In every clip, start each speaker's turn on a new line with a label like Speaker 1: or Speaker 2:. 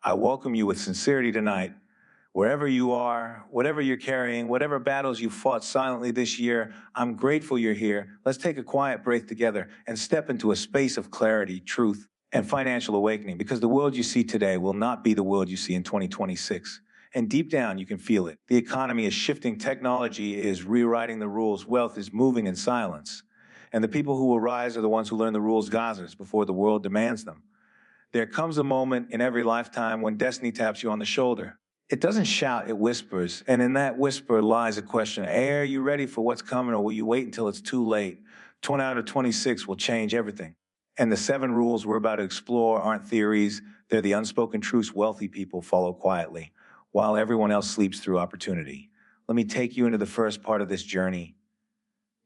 Speaker 1: I welcome you with sincerity tonight. Wherever you are, whatever you're carrying, whatever battles you fought silently this year, I'm grateful you're here. Let's take a quiet breath together and step into a space of clarity, truth, and financial awakening, because the world you see today will not be the world you see in 2026. And deep down, you can feel it. The economy is shifting, technology is rewriting the rules, wealth is moving in silence. And the people who will rise are the ones who learn the rules Gazas before the world demands them. There comes a moment in every lifetime when destiny taps you on the shoulder. It doesn't shout, it whispers. And in that whisper lies a question. Hey, are you ready for what's coming, or will you wait until it's too late? 20 out of 26 will change everything. And the 7 rules we're about to explore aren't theories. They're the unspoken truths wealthy people follow quietly, while everyone else sleeps through opportunity. Let me take you into the first part of this journey.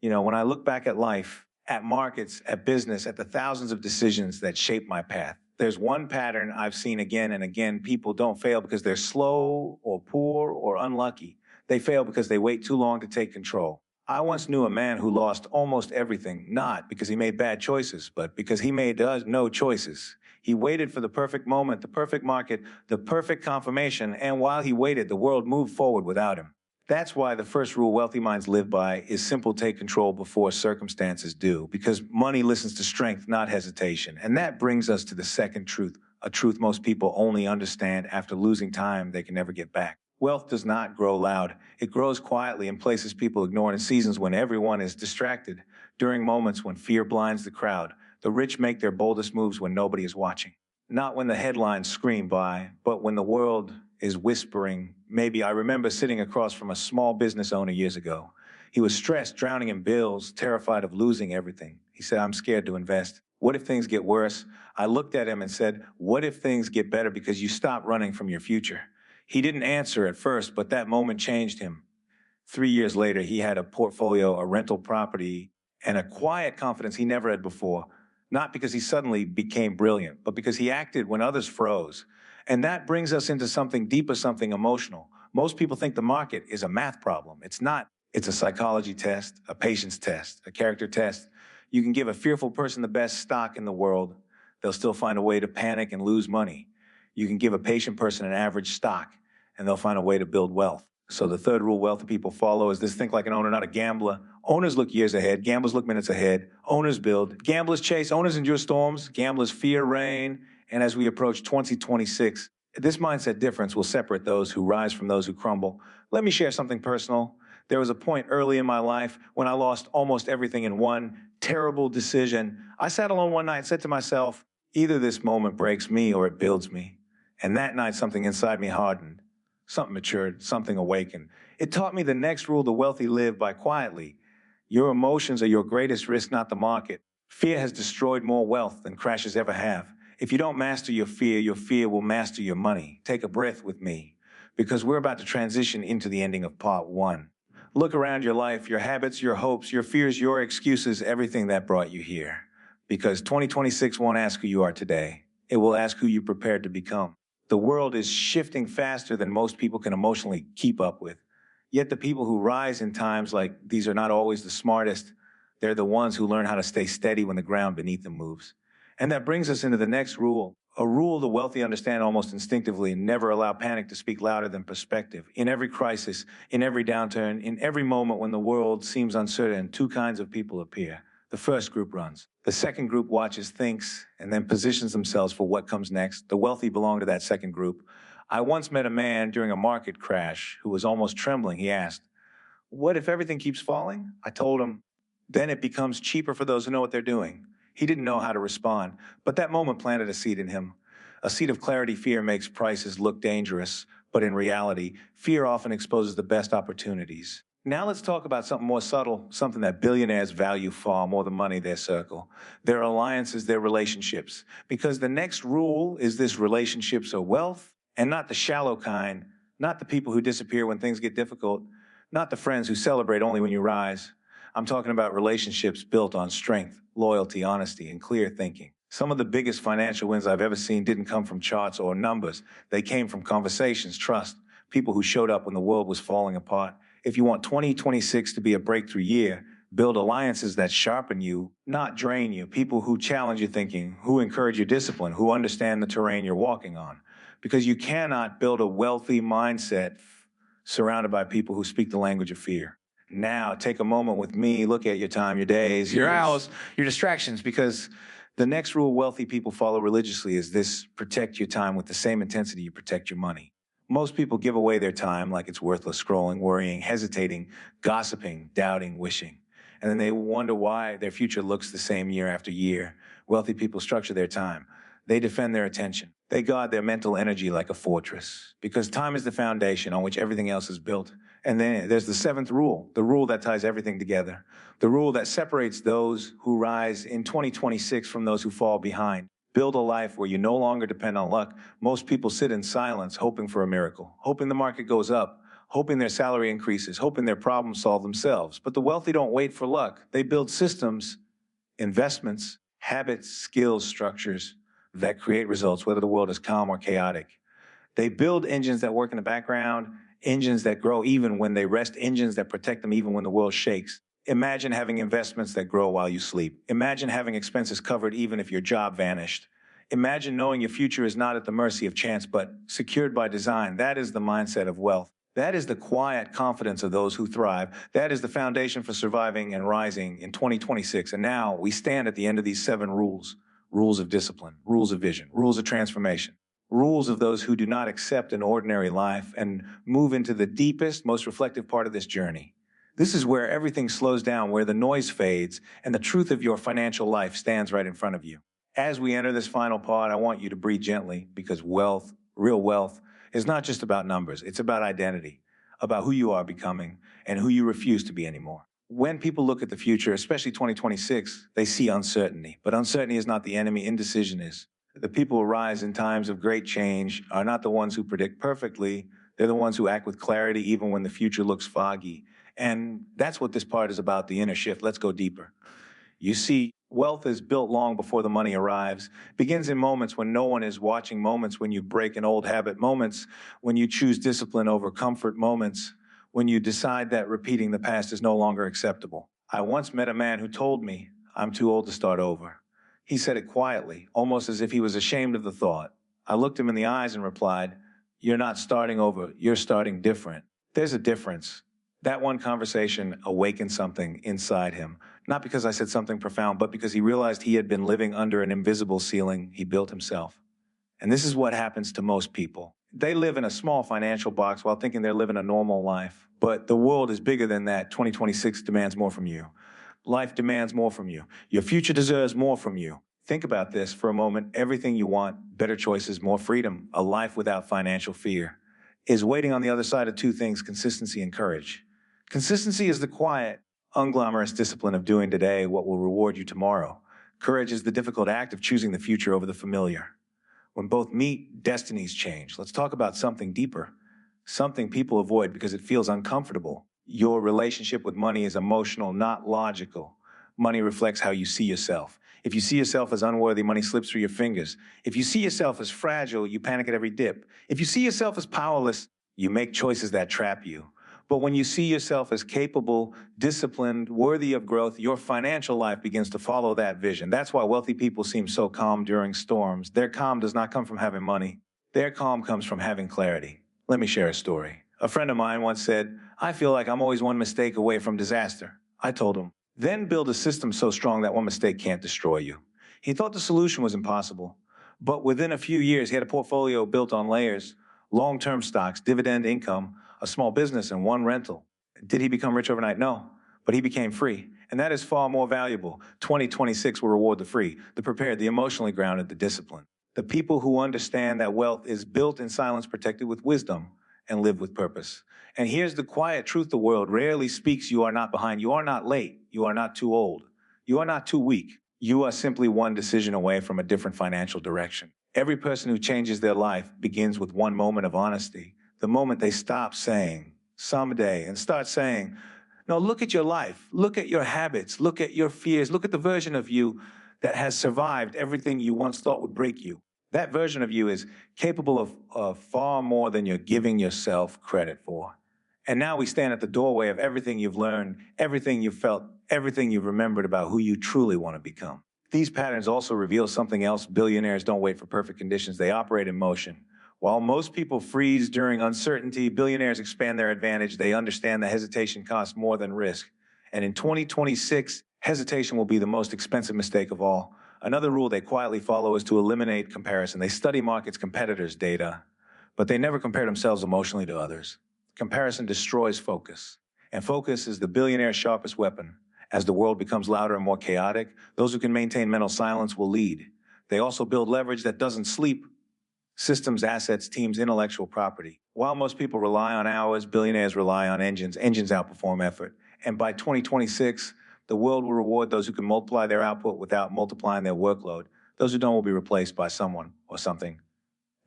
Speaker 1: When I look back at life, at markets, at business, at the thousands of decisions that shape my path, there's one pattern I've seen again and again. People don't fail because they're slow or poor or unlucky. They fail because they wait too long to take control. I once knew a man who lost almost everything, not because he made bad choices, but because he made no choices. He waited for the perfect moment, the perfect market, the perfect confirmation, and while he waited, the world moved forward without him. That's why the first rule wealthy minds live by is simple: take control before circumstances do, because money listens to strength, not hesitation. And that brings us to the second truth, a truth most people only understand after losing time they can never get back. Wealth does not grow loud. It grows quietly in places people ignore, in seasons when everyone is distracted, during moments when fear blinds the crowd. The rich make their boldest moves when nobody is watching. Not when the headlines scream by, but when the world is whispering. Maybe I remember sitting across from a small business owner years ago. He was stressed, drowning in bills, terrified of losing everything. He said, I'm scared to invest. What if things get worse? I looked at him and said, what if things get better because you stop running from your future? He didn't answer at first, but that moment changed him. 3 years later, he had a portfolio, a rental property, and a quiet confidence he never had before. Not because he suddenly became brilliant, but because he acted when others froze. And that brings us into something deeper, something emotional. Most people think the market is a math problem. It's not. It's a psychology test, a patience test, a character test. You can give a fearful person the best stock in the world. They'll still find a way to panic and lose money. You can give a patient person an average stock, and they'll find a way to build wealth. So the third rule wealthy people follow is this: think like an owner, not a gambler. Owners look years ahead, gamblers look minutes ahead. Owners build, gamblers chase, owners endure storms, gamblers fear rain. And as we approach 2026, this mindset difference will separate those who rise from those who crumble. Let me share something personal. There was a point early in my life when I lost almost everything in one terrible decision. I sat alone one night and said to myself, either this moment breaks me or it builds me. And that night, something inside me hardened. Something matured, something awakened. It taught me the next rule the wealthy live by quietly. Your emotions are your greatest risk, not the market. Fear has destroyed more wealth than crashes ever have. If you don't master your fear will master your money. Take a breath with me, because we're about to transition into the ending of part 1. Look around your life, your habits, your hopes, your fears, your excuses, everything that brought you here. Because 2026 won't ask who you are today. It will ask who you prepared to become. The world is shifting faster than most people can emotionally keep up with. Yet the people who rise in times like these are not always the smartest. They're the ones who learn how to stay steady when the ground beneath them moves. And that brings us into the next rule, a rule the wealthy understand almost instinctively: never allow panic to speak louder than perspective. In every crisis, in every downturn, in every moment when the world seems uncertain, 2 kinds of people appear. The first group runs. The second group watches, thinks, and then positions themselves for what comes next. The wealthy belong to that second group. I once met a man during a market crash who was almost trembling. He asked, what if everything keeps falling? I told him, then it becomes cheaper for those who know what they're doing. He didn't know how to respond, but that moment planted a seed in him. A seed of clarity. Fear makes prices look dangerous, but in reality, fear often exposes the best opportunities. Now let's talk about something more subtle, something that billionaires value far more than money, their circle, their alliances, their relationships. Because the next rule is this: relationships are wealth, and not the shallow kind, not the people who disappear when things get difficult, not the friends who celebrate only when you rise. I'm talking about relationships built on strength, loyalty, honesty, and clear thinking. Some of the biggest financial wins I've ever seen didn't come from charts or numbers. They came from conversations, trust, people who showed up when the world was falling apart. If you want 2026 to be a breakthrough year, build alliances that sharpen you, not drain you. People who challenge your thinking, who encourage your discipline, who understand the terrain you're walking on. because you cannot build a wealthy mindset surrounded by people who speak the language of fear. Now, take a moment with me, look at your time, your days, your hours, your distractions, because the next rule wealthy people follow religiously is this: protect your time with the same intensity you protect your money. Most people give away their time like it's worthless, scrolling, worrying, hesitating, gossiping, doubting, wishing. And then they wonder why their future looks the same year after year. Wealthy people structure their time. They defend their attention. They guard their mental energy like a fortress, because time is the foundation on which everything else is built. And then there's the seventh rule, the rule that ties everything together, the rule that separates those who rise in 2026 from those who fall behind. Build a life where you no longer depend on luck. Most people sit in silence hoping for a miracle, hoping the market goes up, hoping their salary increases, hoping their problems solve themselves. But the wealthy don't wait for luck. They build systems, investments, habits, skills, structures that create results, whether the world is calm or chaotic. They build engines that work in the background, engines that grow even when they rest, engines that protect them even when the world shakes. Imagine having investments that grow while you sleep. Imagine having expenses covered even if your job vanished. Imagine knowing your future is not at the mercy of chance, but secured by design. That is the mindset of wealth. That is the quiet confidence of those who thrive. That is the foundation for surviving and rising in 2026. And now we stand at the end of these 7 rules: rules of discipline, rules of vision, rules of transformation, rules of those who do not accept an ordinary life and move into the deepest, most reflective part of this journey. This is where everything slows down, where the noise fades, and the truth of your financial life stands right in front of you. As we enter this final part, I want you to breathe gently, because wealth, real wealth, is not just about numbers. It's about identity, about who you are becoming and who you refuse to be anymore. When people look at the future, especially 2026, they see uncertainty. But uncertainty is not the enemy, indecision is. The people who rise in times of great change are not the ones who predict perfectly. They're the ones who act with clarity even when the future looks foggy. And that's what this part is about, the inner shift. Let's go deeper. You see, wealth is built long before the money arrives. It begins in moments when no one is watching, moments when you break an old habit, moments when you choose discipline over comfort, moments when you decide that repeating the past is no longer acceptable. I once met a man who told me, "I'm too old to start over." He said it quietly, almost as if he was ashamed of the thought. I looked him in the eyes and replied, "You're not starting over, you're starting different." There's a difference. That one conversation awakened something inside him, not because I said something profound, but because he realized he had been living under an invisible ceiling he built himself. And this is what happens to most people. They live in a small financial box while thinking they're living a normal life. But the world is bigger than that. 2026 demands more from you. Life demands more from you. Your future deserves more from you. Think about this for a moment. Everything you want, better choices, more freedom, a life without financial fear, is waiting on the other side of 2 things: consistency and courage. Consistency is the quiet, unglamorous discipline of doing today what will reward you tomorrow. Courage is the difficult act of choosing the future over the familiar. When both meet, destinies change. Let's talk about something deeper, something people avoid because it feels uncomfortable. Your relationship with money is emotional, not logical. Money reflects how you see yourself. If you see yourself as unworthy, money slips through your fingers. If you see yourself as fragile, you panic at every dip. If you see yourself as powerless, you make choices that trap you. But when you see yourself as capable, disciplined, worthy of growth, your financial life begins to follow that vision. That's why wealthy people seem so calm during storms. Their calm does not come from having money. Their calm comes from having clarity. Let me share a story. A friend of mine once said, "I feel like I'm always one mistake away from disaster." I told him, "Then build a system so strong that one mistake can't destroy you." He thought the solution was impossible. But within a few years, he had a portfolio built on layers: long-term stocks, dividend income, a small business, and one rental. Did he become rich overnight? No, but he became free. And that is far more valuable. 2026 will reward the free, the prepared, the emotionally grounded, the disciplined. The people who understand that wealth is built in silence, protected with wisdom, and live with purpose. And here's the quiet truth the world rarely speaks: you are not behind, you are not late, you are not too old, you are not too weak. You are simply one decision away from a different financial direction. Every person who changes their life begins with one moment of honesty. The moment they stop saying, "someday," and start saying, "No, look at your life, look at your habits, look at your fears, look at the version of you that has survived everything you once thought would break you." That version of you is capable of far more than you're giving yourself credit for. And now we stand at the doorway of everything you've learned, everything you've felt, everything you've remembered about who you truly want to become. These patterns also reveal something else. Billionaires don't wait for perfect conditions. They operate in motion. While most people freeze during uncertainty, billionaires expand their advantage. They understand that hesitation costs more than risk. And in 2026, hesitation will be the most expensive mistake of all. Another rule they quietly follow is to eliminate comparison. They study markets, competitors' data, but they never compare themselves emotionally to others. Comparison destroys focus, and focus is the billionaire's sharpest weapon. As the world becomes louder and more chaotic, those who can maintain mental silence will lead. They also build leverage that doesn't sleep: systems, assets, teams, intellectual property. While most people rely on hours, billionaires rely on engines. Engines outperform effort. And by 2026, the world will reward those who can multiply their output without multiplying their workload. Those who don't will be replaced by someone or something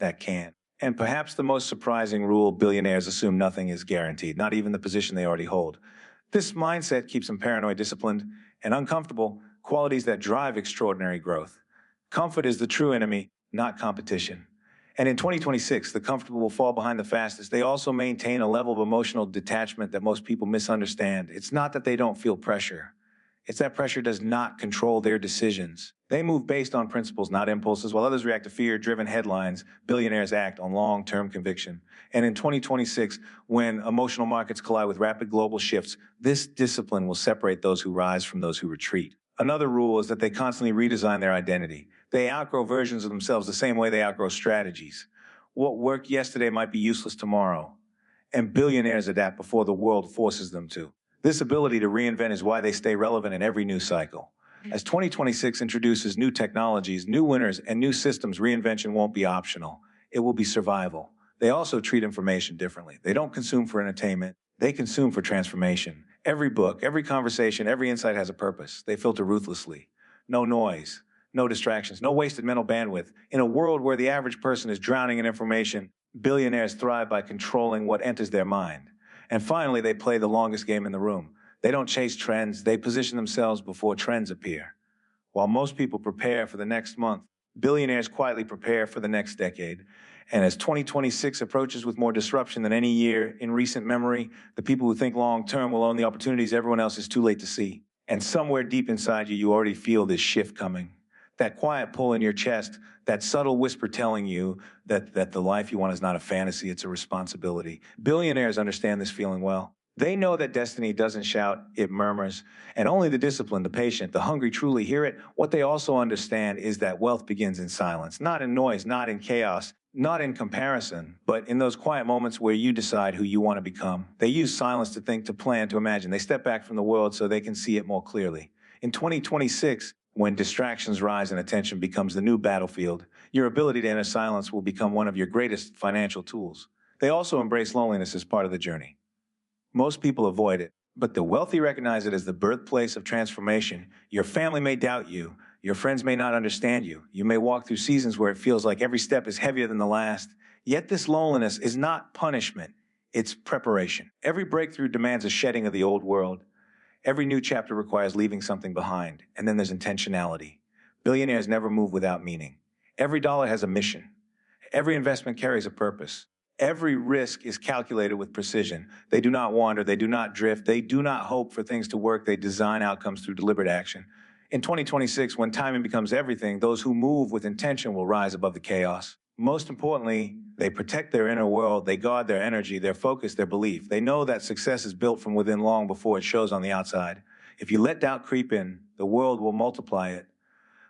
Speaker 1: that can. And perhaps the most surprising rule: billionaires assume nothing is guaranteed, not even the position they already hold. This mindset keeps them paranoid, disciplined, and uncomfortable, qualities that drive extraordinary growth. Comfort is the true enemy, not competition. And in 2026, the comfortable will fall behind the fastest. They also maintain a level of emotional detachment that most people misunderstand. It's not that they don't feel pressure. It's that pressure does not control their decisions. They move based on principles, not impulses. While others react to fear-driven headlines, billionaires act on long-term conviction. And in 2026, when emotional markets collide with rapid global shifts, this discipline will separate those who rise from those who retreat. Another rule is that they constantly redesign their identity. They outgrow versions of themselves the same way they outgrow strategies. What worked yesterday might be useless tomorrow, and billionaires adapt before the world forces them to. This ability to reinvent is why they stay relevant in every new cycle. As 2026 introduces new technologies, new winners, and new systems, reinvention won't be optional. It will be survival. They also treat information differently. They don't consume for entertainment. They consume for transformation. Every book, every conversation, every insight has a purpose. They filter ruthlessly. No noise, no distractions, no wasted mental bandwidth. In a world where the average person is drowning in information, billionaires thrive by controlling what enters their mind. And finally, they play the longest game in the room. They don't chase trends. They position themselves before trends appear. While most people prepare for the next month, billionaires quietly prepare for the next decade. And as 2026 approaches with more disruption than any year in recent memory, the people who think long-term will own the opportunities everyone else is too late to see. And somewhere deep inside you, you already feel this shift coming. That quiet pull in your chest, that subtle whisper telling you that the life you want is not a fantasy, it's a responsibility. Billionaires understand this feeling well. They know that destiny doesn't shout, it murmurs, and only the disciplined, the patient, the hungry truly hear it. What they also understand is that wealth begins in silence, not in noise, not in chaos, not in comparison, but in those quiet moments where you decide who you want to become. They use silence to think, to plan, to imagine. They step back from the world so they can see it more clearly. In 2026, when distractions rise and attention becomes the new battlefield, your ability to enter silence will become one of your greatest financial tools. They also embrace loneliness as part of the journey. Most people avoid it, but the wealthy recognize it as the birthplace of transformation. Your family may doubt you. Your friends may not understand you. You may walk through seasons where it feels like every step is heavier than the last. Yet this loneliness is not punishment. It's preparation. Every breakthrough demands a shedding of the old world. Every new chapter requires leaving something behind. And then there's intentionality. Billionaires never move without meaning. Every dollar has a mission. Every investment carries a purpose. Every risk is calculated with precision. They do not wander, they do not drift, they do not hope for things to work, they design outcomes through deliberate action. In 2026, when timing becomes everything, those who move with intention will rise above the chaos. Most importantly, they protect their inner world, they guard their energy, their focus, their belief. They know that success is built from within long before it shows on the outside. If you let doubt creep in, the world will multiply it.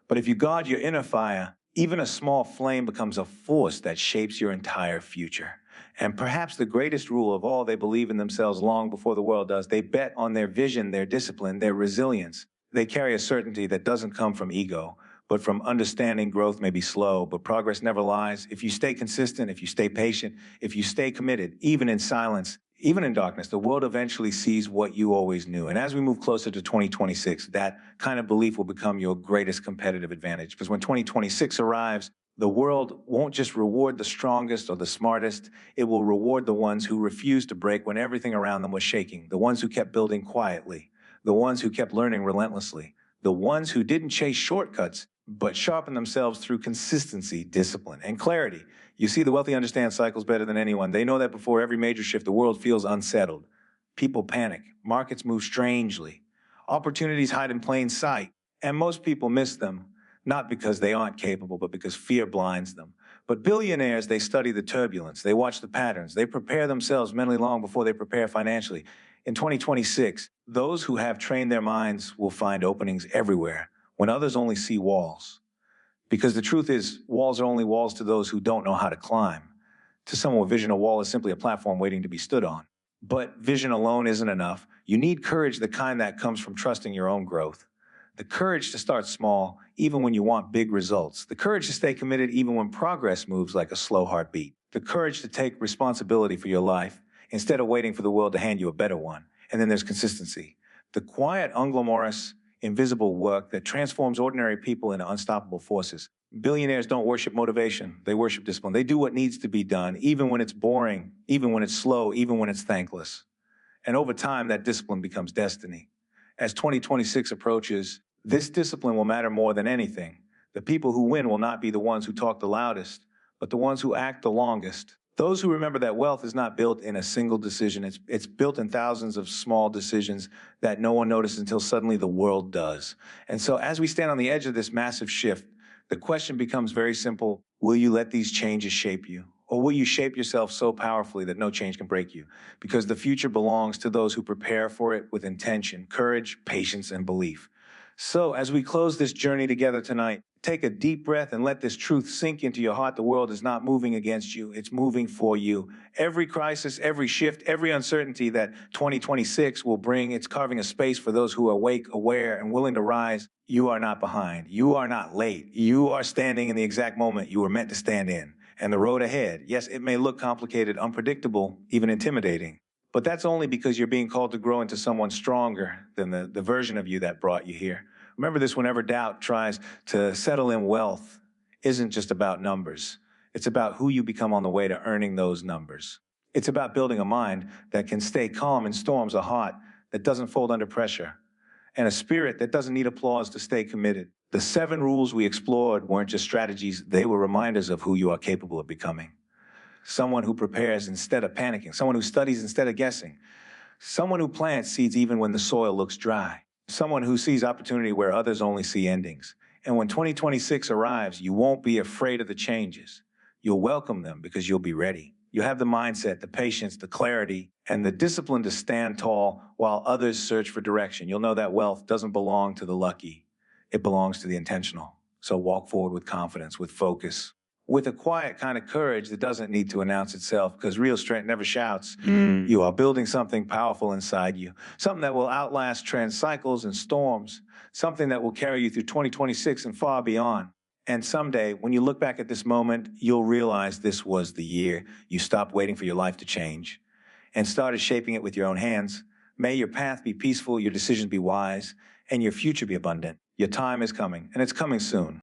Speaker 1: But if you guard your inner fire, even a small flame becomes a force that shapes your entire future. And perhaps the greatest rule of all, they believe in themselves long before the world does. They bet on their vision, their discipline, their resilience. They carry a certainty that doesn't come from ego, but from understanding growth may be slow, but progress never lies. If you stay consistent, if you stay patient, if you stay committed, even in silence, even in darkness, the world eventually sees what you always knew. And as we move closer to 2026, that kind of belief will become your greatest competitive advantage. Because when 2026 arrives, the world won't just reward the strongest or the smartest. It will reward the ones who refused to break when everything around them was shaking, the ones who kept building quietly, the ones who kept learning relentlessly, the ones who didn't chase shortcuts, but sharpened themselves through consistency, discipline, and clarity. You see, the wealthy understand cycles better than anyone. They know that before every major shift, the world feels unsettled. People panic. Markets move strangely. Opportunities hide in plain sight. And most people miss them, not because they aren't capable, but because fear blinds them. But billionaires, they study the turbulence, they watch the patterns, they prepare themselves mentally long before they prepare financially. In 2026, those who have trained their minds will find openings everywhere when others only see walls. Because the truth is, walls are only walls to those who don't know how to climb. To someone with vision, a wall is simply a platform waiting to be stood on. But vision alone isn't enough. You need courage, the kind that comes from trusting your own growth. The courage to start small, even when you want big results. The courage to stay committed, even when progress moves like a slow heartbeat. The courage to take responsibility for your life, instead of waiting for the world to hand you a better one. And then there's consistency. The quiet, unglamorous, invisible work that transforms ordinary people into unstoppable forces. Billionaires don't worship motivation, they worship discipline. They do what needs to be done, even when it's boring, even when it's slow, even when it's thankless. And over time, that discipline becomes destiny. As 2026 approaches, this discipline will matter more than anything. The people who win will not be the ones who talk the loudest, but the ones who act the longest. Those who remember that wealth is not built in a single decision, it's built in thousands of small decisions that no one notices until suddenly the world does. And so as we stand on the edge of this massive shift, the question becomes very simple. Will you let these changes shape you? Or will you shape yourself so powerfully that no change can break you? Because the future belongs to those who prepare for it with intention, courage, patience, and belief. So as we close this journey together tonight, take a deep breath and let this truth sink into your heart. The world is not moving against you, it's moving for you. Every crisis, every shift, every uncertainty that 2026 will bring, it's carving a space for those who are awake, aware, and willing to rise. You are not behind. You are not late. You are standing in the exact moment you were meant to stand in. And the road ahead, yes, it may look complicated, unpredictable, even intimidating. But that's only because you're being called to grow into someone stronger than the version of you that brought you here. Remember this, whenever doubt tries to settle in, wealth isn't just about numbers. It's about who you become on the way to earning those numbers. It's about building a mind that can stay calm in storms, a heart that doesn't fold under pressure, and a spirit that doesn't need applause to stay committed. The 7 rules we explored weren't just strategies, they were reminders of who you are capable of becoming. Someone who prepares instead of panicking, someone who studies instead of guessing, someone who plants seeds even when the soil looks dry, someone who sees opportunity where others only see endings. And when 2026 arrives, you won't be afraid of the changes. You'll welcome them because you'll be ready. You have the mindset, the patience, the clarity, and the discipline to stand tall while others search for direction. You'll know that wealth doesn't belong to the lucky. It belongs to the intentional. So walk forward with confidence, with focus, with a quiet kind of courage that doesn't need to announce itself, because real strength never shouts. You are building something powerful inside you, something that will outlast trend cycles and storms, something that will carry you through 2026 and far beyond. And someday, when you look back at this moment, you'll realize this was the year you stopped waiting for your life to change and started shaping it with your own hands. May your path be peaceful, your decisions be wise, and your future be abundant. Your time is coming, and it's coming soon.